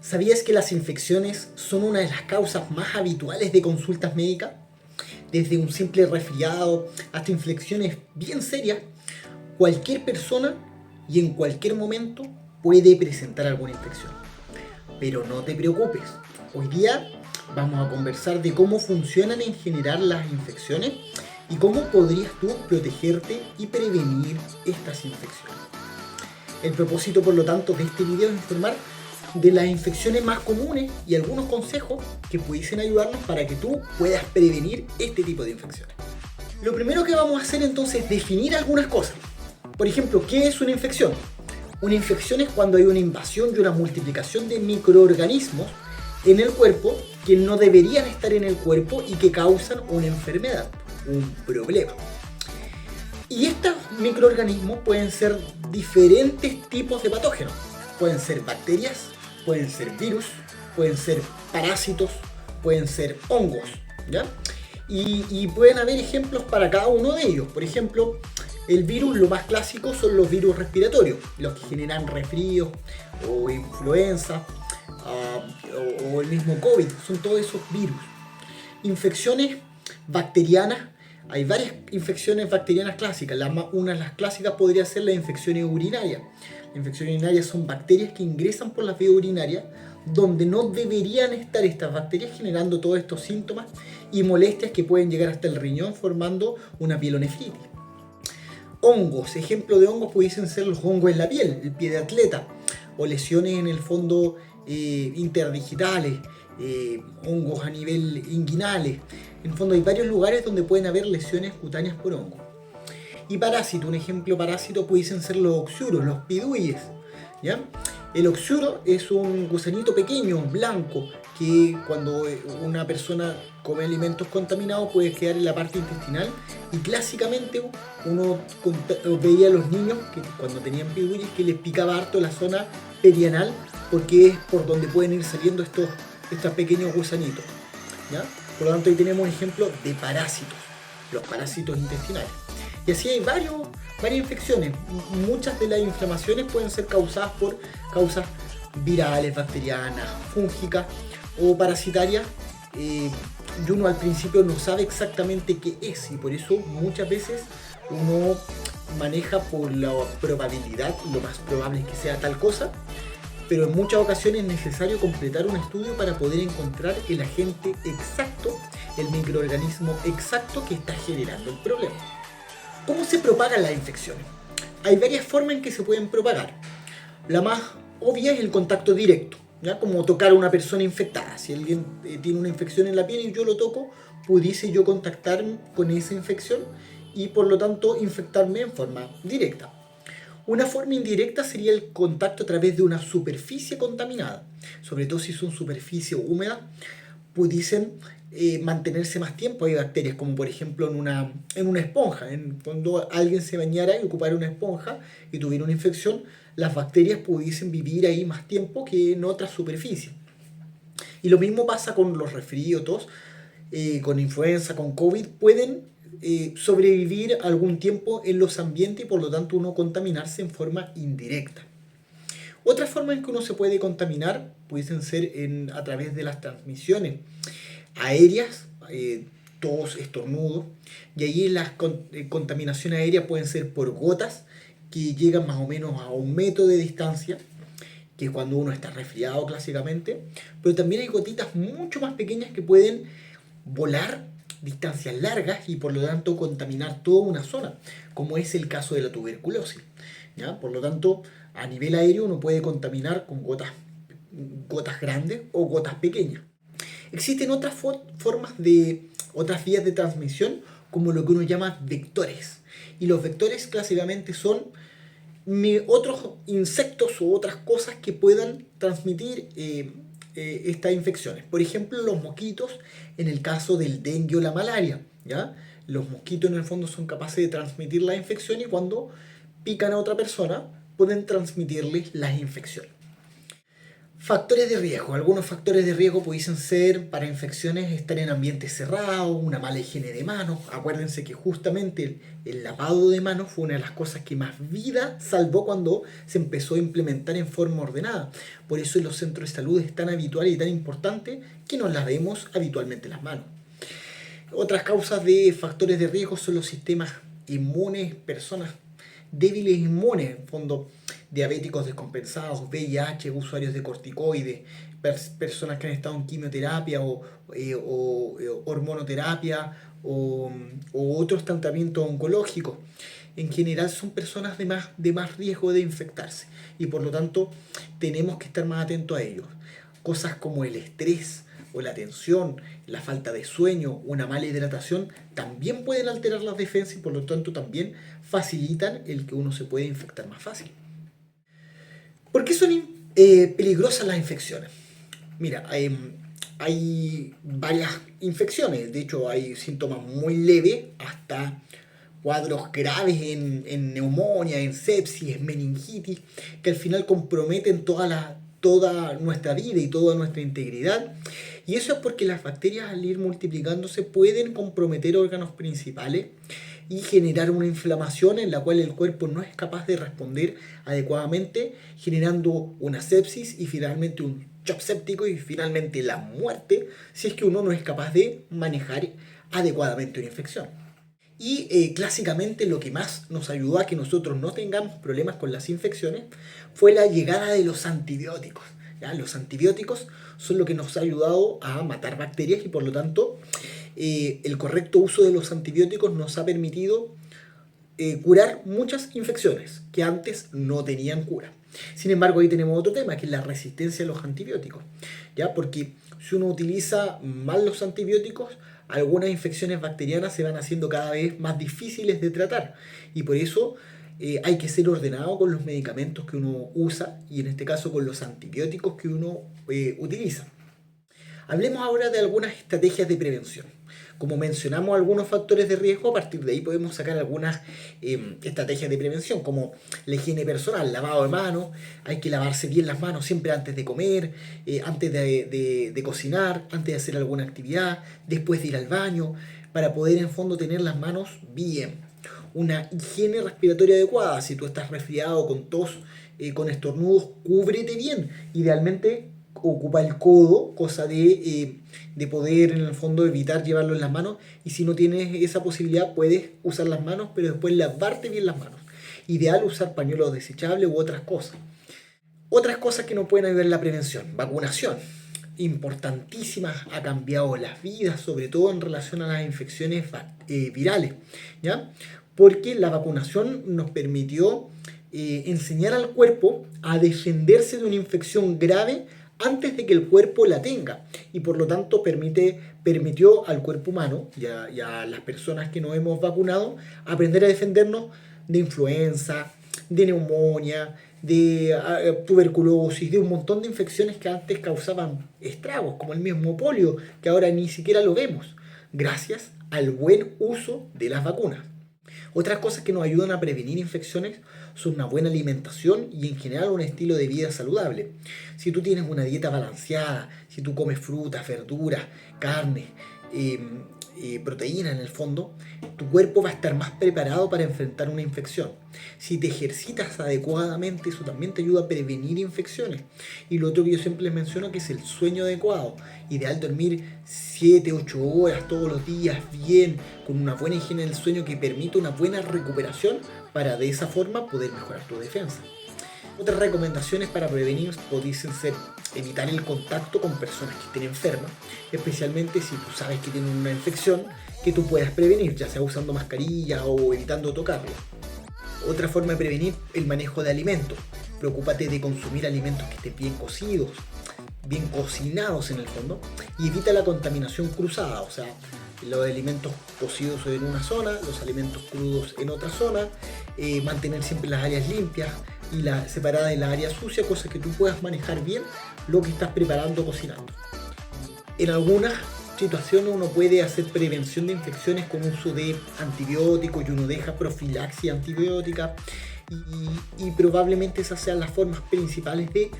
¿Sabías que las infecciones son una de las causas más habituales de consultas médicas? Desde un simple resfriado hasta infecciones bien serias, cualquier persona y en cualquier momento puede presentar alguna infección. Pero no te preocupes, hoy día vamos a conversar de cómo funcionan en general las infecciones y cómo podrías tú protegerte y prevenir estas infecciones. El propósito, por lo tanto, de este video es informar de las infecciones más comunes y algunos consejos que pudiesen ayudarnos para que tú puedas prevenir este tipo de infecciones. Lo primero que vamos a hacer entonces es definir algunas cosas. Por ejemplo, ¿qué es una infección? Una infección es cuando hay una invasión y una multiplicación de microorganismos en el cuerpo que no deberían estar en el cuerpo y que causan una enfermedad, un problema. Y estos microorganismos pueden ser diferentes tipos de patógenos. Pueden ser bacterias, pueden ser virus, pueden ser parásitos, pueden ser hongos, ¿ya? Y pueden haber ejemplos para cada uno de ellos. Por ejemplo, el virus, lo más clásico son los virus respiratorios, los que generan resfríos o influenza o el mismo COVID, son todos esos virus. Infecciones bacterianas, hay varias infecciones bacterianas clásicas. Una de las clásicas podría ser la infección urinaria. Las infecciones urinarias son bacterias que ingresan por las vías urinarias donde no deberían estar estas bacterias, generando todos estos síntomas y molestias que pueden llegar hasta el riñón formando una pielonefritis. Hongos, ejemplo de hongos pudiesen ser los hongos en la piel, el pie de atleta, o lesiones en el fondo interdigitales, hongos a nivel inguinales. En el fondo hay varios lugares donde pueden haber lesiones cutáneas por hongo. Y parásito, un ejemplo parásito pudiesen ser los oxuros, los piduyes, ¿ya? El oxuro es un gusanito pequeño, blanco, que cuando una persona come alimentos contaminados puede quedar en la parte intestinal, y clásicamente uno veía a los niños que cuando tenían piduyes que les picaba harto la zona perianal porque es por donde pueden ir saliendo estos pequeños gusanitos, ¿ya? Por lo tanto ahí tenemos un ejemplo de parásitos, los parásitos intestinales. Y así hay varias infecciones. Muchas de las inflamaciones pueden ser causadas por causas virales, bacterianas, fúngicas o parasitarias. Y uno al principio no sabe exactamente qué es, y por eso muchas veces uno maneja por la probabilidad, lo más probable es que sea tal cosa, pero en muchas ocasiones es necesario completar un estudio para poder encontrar el agente exacto, el microorganismo exacto que está generando el problema. ¿Cómo se propagan las infecciones? Hay varias formas en que se pueden propagar. La más obvia es el contacto directo, ¿ya? Como tocar a una persona infectada. Si alguien tiene una infección en la piel y yo lo toco, pudiese yo contactarme con esa infección y por lo tanto infectarme en forma directa. Una forma indirecta sería el contacto a través de una superficie contaminada, sobre todo si son superficies húmedas, pudiesen mantenerse más tiempo. Hay bacterias como por ejemplo en una esponja. Cuando alguien se bañara y ocupara una esponja y tuviera una infección, las bacterias pudiesen vivir ahí más tiempo que en otras superficies. Y lo mismo pasa con los resfríos, tos, con influenza, con COVID, pueden sobrevivir algún tiempo en los ambientes y por lo tanto uno contaminarse en forma indirecta. Otra forma en que uno se puede contaminar pueden ser a través de las transmisiones aéreas, tos, estornudos, y ahí las contaminaciones aéreas pueden ser por gotas que llegan más o menos a 1 metro de distancia, que es cuando uno está resfriado clásicamente, pero también hay gotitas mucho más pequeñas que pueden volar distancias largas y por lo tanto contaminar toda una zona, como es el caso de la tuberculosis, ¿ya? Por lo tanto, a nivel aéreo uno puede contaminar con gotas grandes o gotas pequeñas. Existen otras formas otras vías de transmisión, como lo que uno llama vectores. Y los vectores clásicamente son otros insectos o otras cosas que puedan transmitir estas infecciones. Por ejemplo, los mosquitos en el caso del dengue o la malaria, ¿ya? Los mosquitos en el fondo son capaces de transmitir la infección y cuando pican a otra persona pueden transmitirles las infecciones. Factores de riesgo. Algunos factores de riesgo pudiesen ser para infecciones estar en ambientes cerrados, una mala higiene de manos. Acuérdense que justamente el lavado de manos fue una de las cosas que más vida salvó cuando se empezó a implementar en forma ordenada. Por eso en los centros de salud es tan habitual y tan importante que nos lavemos habitualmente las manos. Otras causas de factores de riesgo son los sistemas inmunes, personas débiles inmunes, en fondo diabéticos descompensados, VIH, usuarios de corticoides, personas que han estado en quimioterapia o hormonoterapia o otros tratamientos oncológicos. En general son personas de más riesgo de infectarse y por lo tanto tenemos que estar más atentos a ellos. Cosas como el estrés o la tensión, la falta de sueño, una mala hidratación, también pueden alterar las defensas y por lo tanto también facilitan el que uno se pueda infectar más fácil. ¿Por qué son peligrosas las infecciones? Mira, hay varias infecciones, de hecho hay síntomas muy leves hasta cuadros graves en neumonía, en sepsis, en meningitis, que al final comprometen toda nuestra vida y toda nuestra integridad. Y eso es porque las bacterias al ir multiplicándose pueden comprometer órganos principales y generar una inflamación en la cual el cuerpo no es capaz de responder adecuadamente, generando una sepsis y finalmente un shock séptico y finalmente la muerte si es que uno no es capaz de manejar adecuadamente una infección. Y clásicamente lo que más nos ayudó a que nosotros no tengamos problemas con las infecciones fue la llegada de los antibióticos. ¿Ya? Los antibióticos son lo que nos ha ayudado a matar bacterias y por lo tanto el correcto uso de los antibióticos nos ha permitido curar muchas infecciones que antes no tenían cura. Sin embargo, ahí tenemos otro tema, que es la resistencia a los antibióticos. ¿Ya? Porque si uno utiliza mal los antibióticos, algunas infecciones bacterianas se van haciendo cada vez más difíciles de tratar. Y por eso hay que ser ordenado con los medicamentos que uno usa y en este caso con los antibióticos que uno utiliza. Hablemos ahora de algunas estrategias de prevención. Como mencionamos algunos factores de riesgo, a partir de ahí podemos sacar algunas estrategias de prevención, como la higiene personal, lavado de manos, hay que lavarse bien las manos siempre antes de comer, antes de cocinar, antes de hacer alguna actividad, después de ir al baño, para poder en fondo tener las manos bien. Una higiene respiratoria adecuada, si tú estás resfriado con tos, con estornudos, cúbrete bien, idealmente ocupa el codo, cosa de poder en el fondo evitar llevarlo en las manos y si no tienes esa posibilidad puedes usar las manos pero después lavarte bien las manos. Ideal usar pañuelos desechables u otras cosas. Otras cosas que nos pueden ayudar en la prevención. Vacunación. Importantísima, ha cambiado las vidas, sobre todo en relación a las infecciones virales, ¿ya? Porque la vacunación nos permitió enseñar al cuerpo a defenderse de una infección grave antes de que el cuerpo la tenga y por lo tanto permitió al cuerpo humano y a las personas que nos hemos vacunado aprender a defendernos de influenza, de neumonía, de tuberculosis, de un montón de infecciones que antes causaban estragos, como el mismo polio, que ahora ni siquiera lo vemos, gracias al buen uso de las vacunas. Otras cosas que nos ayudan a prevenir infecciones son una buena alimentación y en general un estilo de vida saludable. Si tú tienes una dieta balanceada, si tú comes frutas, verduras, carnes, proteínas en el fondo, tu cuerpo va a estar más preparado para enfrentar una infección. Si te ejercitas adecuadamente, eso también te ayuda a prevenir infecciones. Y lo otro que yo siempre les menciono que es el sueño adecuado. Ideal dormir 7-8 horas todos los días bien, con una buena higiene del sueño que permita una buena recuperación para de esa forma poder mejorar tu defensa. Otras recomendaciones para prevenir pueden ser evitar el contacto con personas que estén enfermas, especialmente si tú sabes que tienen una infección que tú puedas prevenir, ya sea usando mascarilla o evitando tocarlo. Otra forma de prevenir el manejo de alimentos. Preocúpate de consumir alimentos que estén bien cocidos, bien cocinados en el fondo, y evita la contaminación cruzada, o sea, los alimentos cocidos en una zona, los alimentos crudos en otra zona, mantener siempre las áreas limpias y separadas de la área sucia, cosa que tú puedas manejar bien lo que estás preparando o cocinando. En algunas situaciones uno puede hacer prevención de infecciones con uso de antibióticos y uno deja profilaxis antibiótica y probablemente esas sean las formas principales de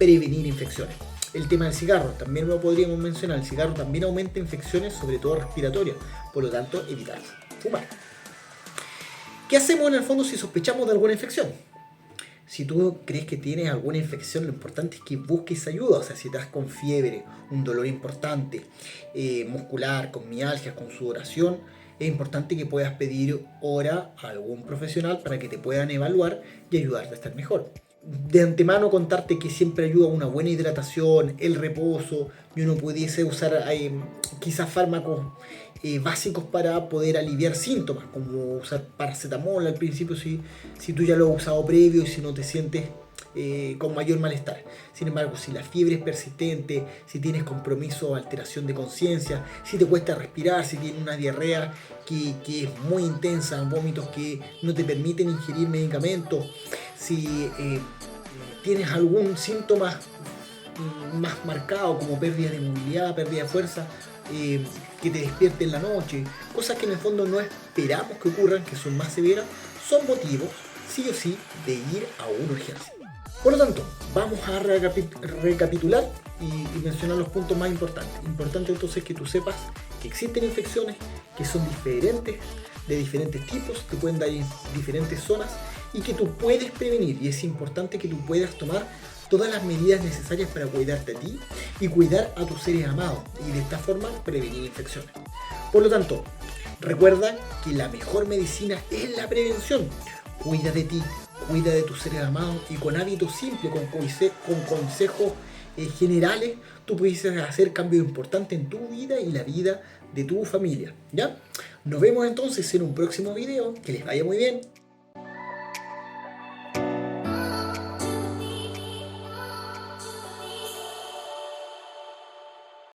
prevenir infecciones. El tema del cigarro, también lo podríamos mencionar. El cigarro también aumenta infecciones, sobre todo respiratorias. Por lo tanto, evitar fumar. ¿Qué hacemos en el fondo si sospechamos de alguna infección? Si tú crees que tienes alguna infección, lo importante es que busques ayuda. O sea, si estás con fiebre, un dolor importante, muscular, con mialgias, con sudoración, es importante que puedas pedir hora a algún profesional para que te puedan evaluar y ayudarte a estar mejor. De antemano contarte que siempre ayuda una buena hidratación, el reposo, y uno pudiese usar quizás fármacos básicos para poder aliviar síntomas, como usar paracetamol al principio si tú ya lo has usado previo y si no te sientes con mayor malestar. Sin embargo, si la fiebre es persistente, si tienes compromiso o alteración de conciencia, si te cuesta respirar, si tienes una diarrea que es muy intensa, vómitos que no te permiten ingerir medicamentos, si tienes algún síntoma más marcado como pérdida de movilidad, pérdida de fuerza, que te despierte en la noche, cosas que en el fondo no esperamos que ocurran, que son más severas, son motivos, sí o sí, de ir a una urgencia. Por lo tanto, vamos a recapitular y mencionar los puntos más importantes. Importante entonces que tú sepas que existen infecciones que son diferentes, de diferentes tipos, que pueden dar en diferentes zonas y que tú puedes prevenir. Y es importante que tú puedas tomar todas las medidas necesarias para cuidarte a ti y cuidar a tus seres amados y de esta forma prevenir infecciones. Por lo tanto, recuerda que la mejor medicina es la prevención. Cuida de ti, cuida de tus seres amados y con hábitos simples, con consejos generales, tú puedes hacer cambios importantes en tu vida y la vida de tu familia. ¿Ya? Nos vemos entonces en un próximo video. Que les vaya muy bien.